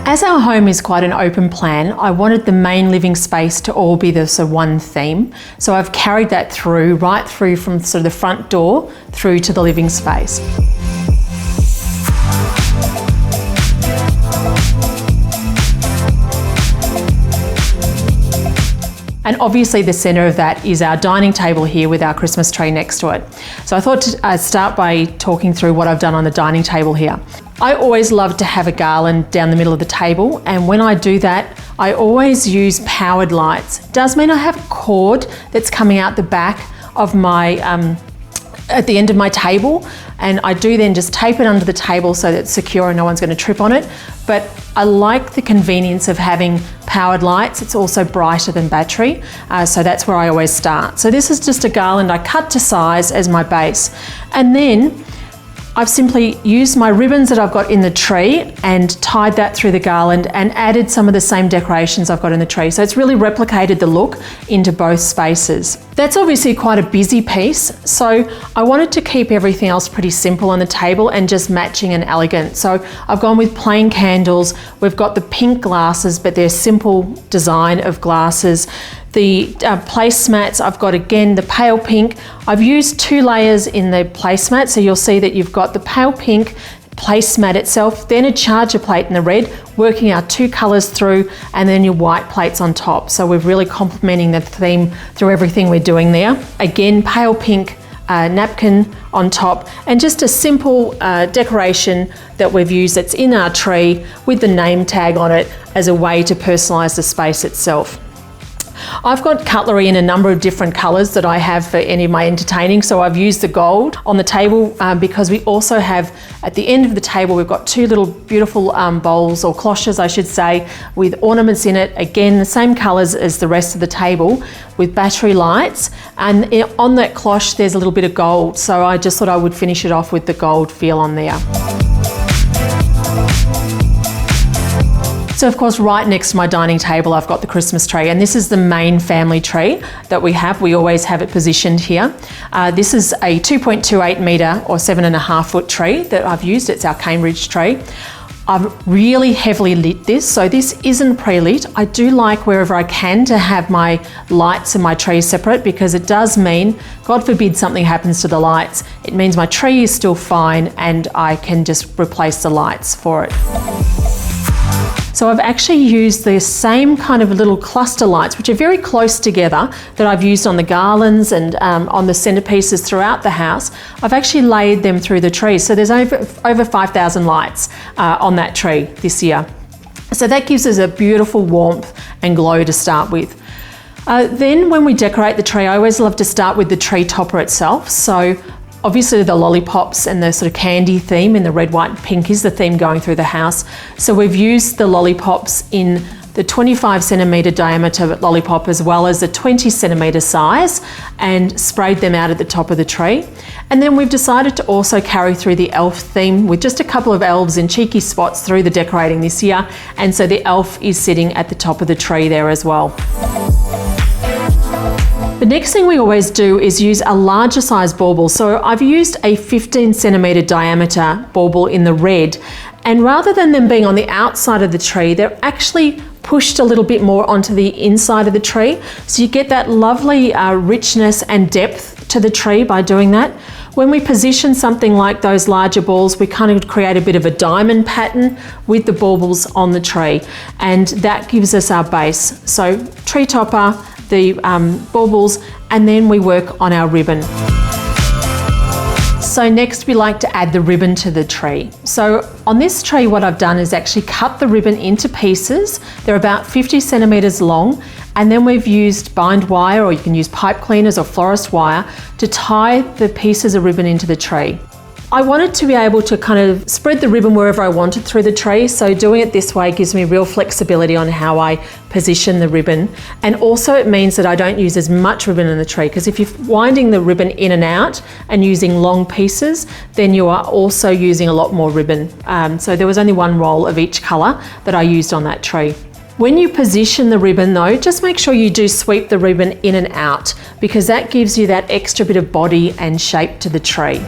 As our home is quite an open plan, I wanted the main living space to all be this one theme. So I've carried that through, right through from sort of the front door through to the living space. And obviously the centre of that is our dining table here with our Christmas tree next to it. So I thought to start by talking through what I've done on the dining table here. I always love to have a garland down the middle of the table, and when I do that, I always use powered lights. It does mean I have a cord that's coming out the back of my, at the end of my table, and I do then just tape it under the table so that it's secure and no one's going to trip on it. But I like the convenience of having powered lights. It's also brighter than battery, so that's where I always start. So this is just a garland I cut to size as my base, and then I've simply used my ribbons that I've got in the tree and tied that through the garland and added some of the same decorations I've got in the tree. So it's really replicated the look into both spaces. That's obviously quite a busy piece, so I wanted to keep everything else pretty simple on the table and just matching and elegant. So I've gone with plain candles. We've got the pink glasses, but they're simple design of glasses. The placemats, I've got again the pale pink. I've used 2 layers in the placemat, so you'll see that you've got the pale pink placemat itself, then a charger plate in the red, working our 2 colours through, and then your white plates on top. So we're really complementing the theme through everything we're doing there. Again, pale pink napkin on top, and just a simple decoration that we've used that's in our tree with the name tag on it as a way to personalise the space itself. I've got cutlery in a number of different colours that I have for any of my entertaining, so I've used the gold on the table because we also have, at the end of the table, we've got 2 little beautiful bowls, or cloches I should say, with ornaments in it, again the same colours as the rest of the table, with battery lights, and on that cloche there's a little bit of gold, so I just thought I would finish it off with the gold feel on there. So of course, right next to my dining table, I've got the Christmas tree, and this is the main family tree that we have. We always have it positioned here. This is a 2.28 metre or 7.5 foot tree that I've used. It's our Cambridge tree. I've really heavily lit this, so this isn't pre-lit. I do like wherever I can to have my lights and my tree separate, because it does mean, God forbid something happens to the lights, it means my tree is still fine and I can just replace the lights for it. So I've actually used the same kind of little cluster lights, which are very close together, that I've used on the garlands and on the centerpieces throughout the house. I've actually laid them through the tree. So there's over 5,000 lights on that tree this year. So that gives us a beautiful warmth and glow to start with. Then when we decorate the tree, I always love to start with the tree topper itself. So obviously the lollipops and the sort of candy theme in the red, white and pink is the theme going through the house. So we've used the lollipops in the 25 centimetre diameter lollipop as well as the 20 centimetre size, and sprayed them out at the top of the tree. And then we've decided to also carry through the elf theme with just a couple of elves in cheeky spots through the decorating this year. And so the elf is sitting at the top of the tree there as well. The next thing we always do is use a larger size bauble. So I've used a 15 centimetre diameter bauble in the red, and rather than them being on the outside of the tree, they're actually pushed a little bit more onto the inside of the tree. So you get that lovely richness and depth to the tree by doing that. When we position something like those larger balls, we kind of create a bit of a diamond pattern with the baubles on the tree, and that gives us our base. So tree topper, the baubles, and then we work on our ribbon. So next we like to add the ribbon to the tree. So on this tree what I've done is actually cut the ribbon into pieces. They're about 50 centimetres long, and then we've used bind wire, or you can use pipe cleaners or florist wire, to tie the pieces of ribbon into the tree. I wanted to be able to kind of spread the ribbon wherever I wanted through the tree, so doing it this way gives me real flexibility on how I position the ribbon. And also it means that I don't use as much ribbon in the tree, because if you're winding the ribbon in and out and using long pieces, then you are also using a lot more ribbon. So there was only one roll of each colour that I used on that tree. When you position the ribbon though, just make sure you do sweep the ribbon in and out, because that gives you that extra bit of body and shape to the tree.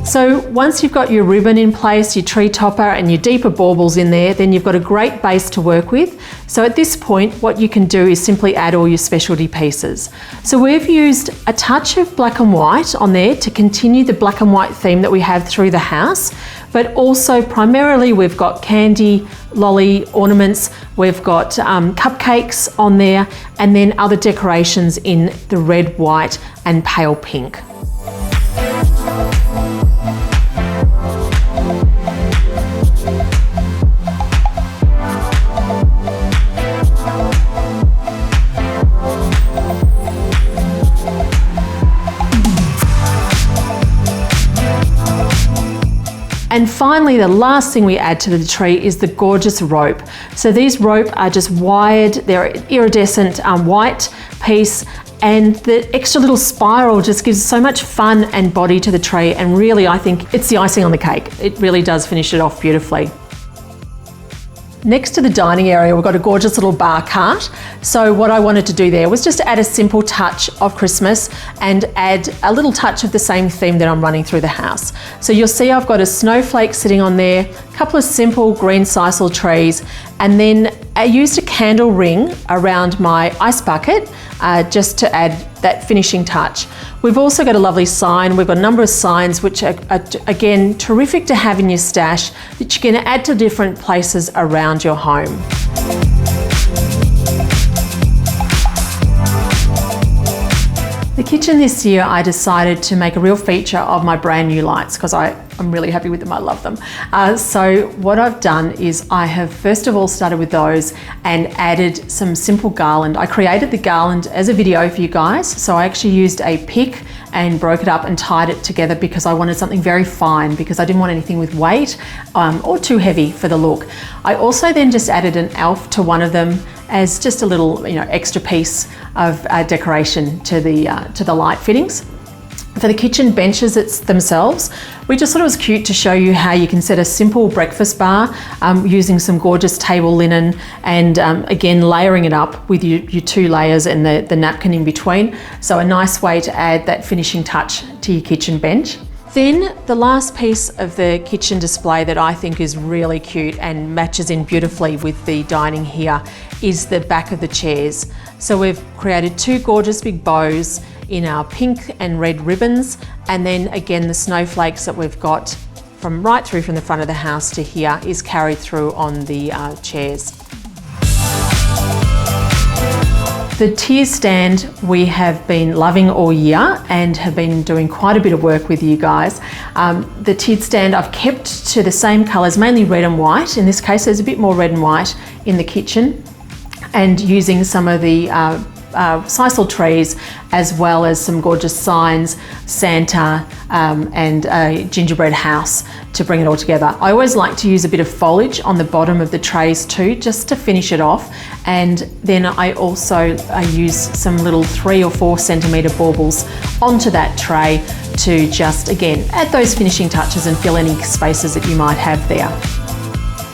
So once you've got your ribbon in place, your tree topper and your deeper baubles in there, then you've got a great base to work with. So at this point, what you can do is simply add all your specialty pieces. So we've used a touch of black and white on there to continue the black and white theme that we have through the house, but also primarily we've got candy, lolly ornaments, we've got cupcakes on there, and then other decorations in the red, white and pale pink. And finally, the last thing we add to the tree is the gorgeous rope. So these rope are just wired, they're iridescent white piece, and the extra little spiral just gives so much fun and body to the tree, and really I think it's the icing on the cake. It really does finish it off beautifully. Next to the dining area, we've got a gorgeous little bar cart. So what I wanted to do there was just add a simple touch of Christmas and add a little touch of the same theme that I'm running through the house. So you'll see I've got a snowflake sitting on there, a couple of simple green sisal trees, and then I used a candle ring around my ice bucket just to add that finishing touch. We've also got a lovely sign. We've got a number of signs which are again terrific to have in your stash that you can add to different places around your home. The kitchen this year, I decided to make a real feature of my brand new lights because I'm really happy with them, I love them. So what I've done is I have first of all started with those and added some simple garland. I created the garland as a video for you guys. So I actually used a pick and broke it up and tied it together because I wanted something very fine because I didn't want anything with weight or too heavy for the look. I also then just added an elf to one of them as just a little, extra piece of decoration to the light fittings. For the kitchen benches themselves, we just thought it was cute to show you how you can set a simple breakfast bar using some gorgeous table linen and again layering it up with your two layers and the napkin in between. So a nice way to add that finishing touch to your kitchen bench. Then the last piece of the kitchen display that I think is really cute and matches in beautifully with the dining here is the back of the chairs. So we've created two gorgeous big bows in our pink and red ribbons, and then again the snowflakes that we've got from right through from the front of the house to here is carried through on the chairs. The tier stand we have been loving all year and have been doing quite a bit of work with you guys. The tiered stand I've kept to the same colours, mainly red and white. In this case there's a bit more red and white in the kitchen, and using some of the sisal trees as well as some gorgeous signs, Santa and a gingerbread house to bring it all together. I always like to use a bit of foliage on the bottom of the trays too, just to finish it off. And then I also use some little 3 or 4 centimetre baubles onto that tray to just again add those finishing touches and fill any spaces that you might have there.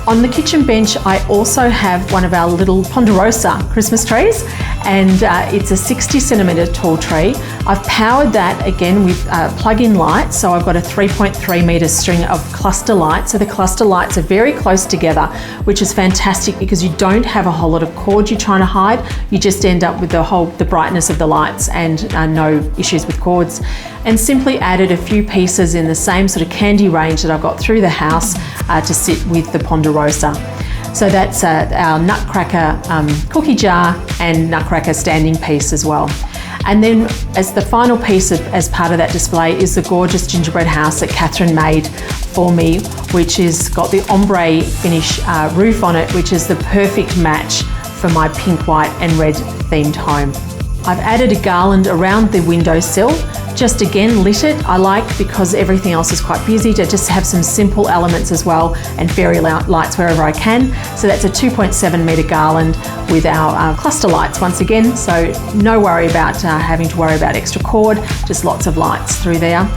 On the kitchen bench, I also have one of our little Ponderosa Christmas trees, and it's a 60 centimetre tall tree. I've powered that again with plug-in lights, so I've got a 3.3 metre string of cluster lights. So the cluster lights are very close together, which is fantastic because you don't have a whole lot of cord you're trying to hide. You just end up with the brightness of the lights and no issues with cords. And simply added a few pieces in the same sort of candy range that I've got through the house to sit with the Ponderosa. So that's our nutcracker cookie jar and nutcracker standing piece as well. And then as the final piece as part of that display is the gorgeous gingerbread house that Catherine made for me, which has got the ombre finish roof on it, which is the perfect match for my pink, white and red themed home. I've added a garland around the windowsill, just again lit it. I like, because everything else is quite busy, to just have some simple elements as well and fairy lights wherever I can. So that's a 2.7 metre garland with our cluster lights once again. So no worry about having to worry about extra cord, just lots of lights through there.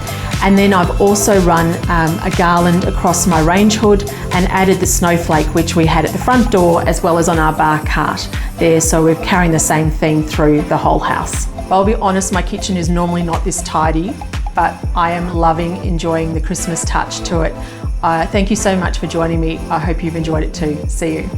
And then I've also run a garland across my range hood and added the snowflake, which we had at the front door as well as on our bar cart there. So we're carrying the same theme through the whole house. I'll be honest, my kitchen is normally not this tidy, but I am enjoying the Christmas touch to it. Thank you so much for joining me. I hope you've enjoyed it too. See you.